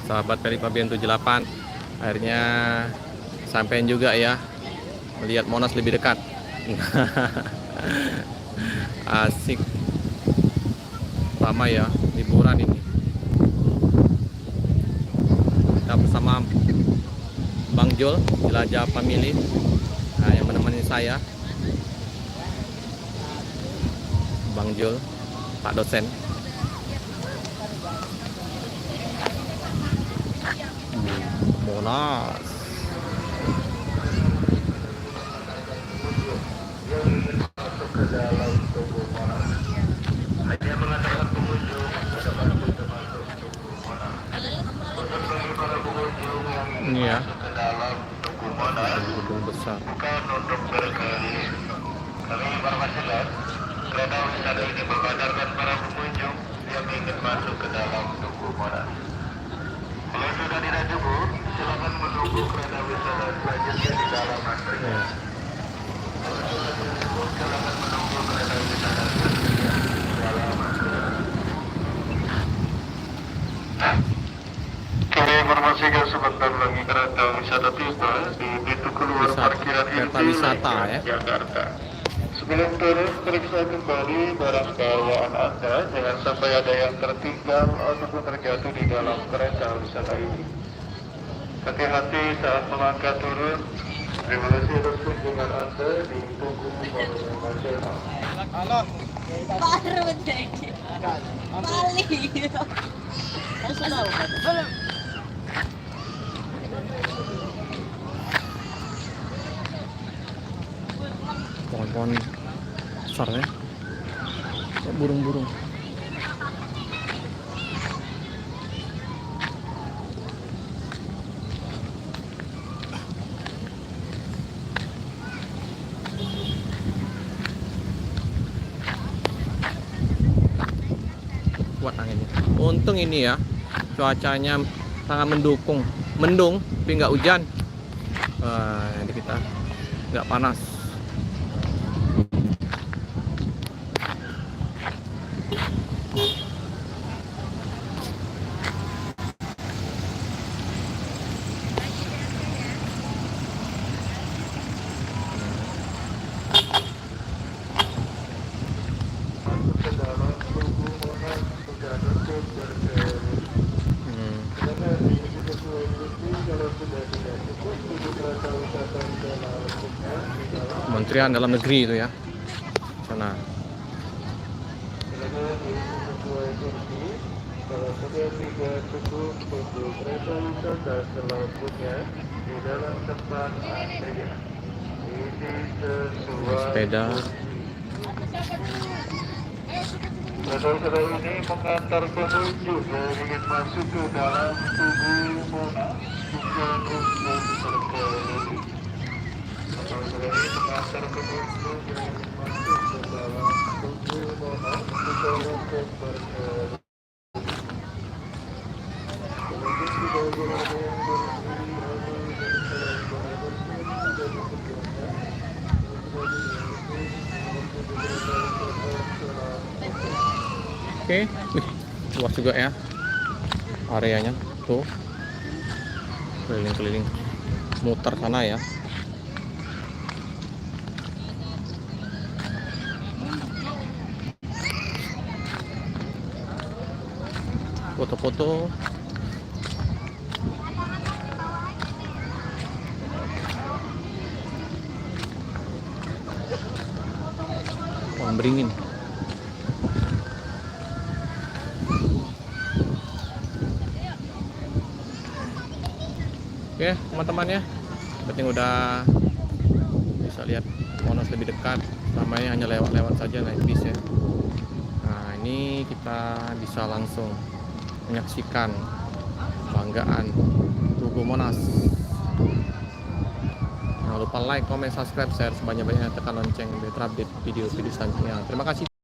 sahabat Pelik Fabian 78. Akhirnya sampein juga ya, melihat Monas lebih dekat. Asik, lama ya liburan ini. Kita bersama Bang Jol, jelajah family, yang menemani saya, Bang Jol, Pak dosen. Monas. Ini ya, gedung besar. Kami informasikan kereta wisata ini membandarkan para pengunjung yang ingin masuk ke dalam Tugu Monas. Kalau sudah tidak cukup, silakan menunggu kereta wisata selanjutnya di dalam antrian. Silakan menunggu kereta wisata selanjutnya di dalam antrian. Kami informasikan sebentar lagi kereta wisata tiba di pintu keluar parkiran kereta wisata ya, Jakarta. Sebelum turun, periksa kembali barang bawaan Anda, jangan sampai ada yang tertinggal ataupun terjatuh di dalam kereta wisata ini. Hati-hati saat melangkah turun. Terima kasih atas kunjungan Anda di Tugu Monumen Nasional. Halo. Baru deh. Balik. pohon-pohon besar ya, burung-burung. Kuat anginnya. Untung ini ya, cuacanya sangat mendukung, mendung tapi nggak hujan. Jadi kita nggak panas. Kementerian Dalam Negeri itu ya, sana. Kalau sudah tidak cukup untuk kereta wisata selanjutnya di dalam tempat antrian. Ini sesuai Sepeda. Kereta wisata ini mengantar pengunjung yang ingin masuk ke dalam Tugu Monas juga untuk berkeliling. Kereta wisata ini mengantar pengunjung yang ingin masuk ke dalam Tugu Monas juga untuk berkeliling. Oke, luas juga ya areanya tuh, keliling-keliling, muter sana ya. Foto-foto. Pohon beringin. Oke teman-teman ya, penting udah bisa lihat Monas lebih dekat, namanya hanya lewat-lewat saja naik bis ya. Nah ini kita bisa langsung menyaksikan banggaan Tugu Monas. Jangan lupa like, comment, subscribe, share sebanyak-banyaknya, tekan lonceng biar terupdate video-video selanjutnya. Terima kasih.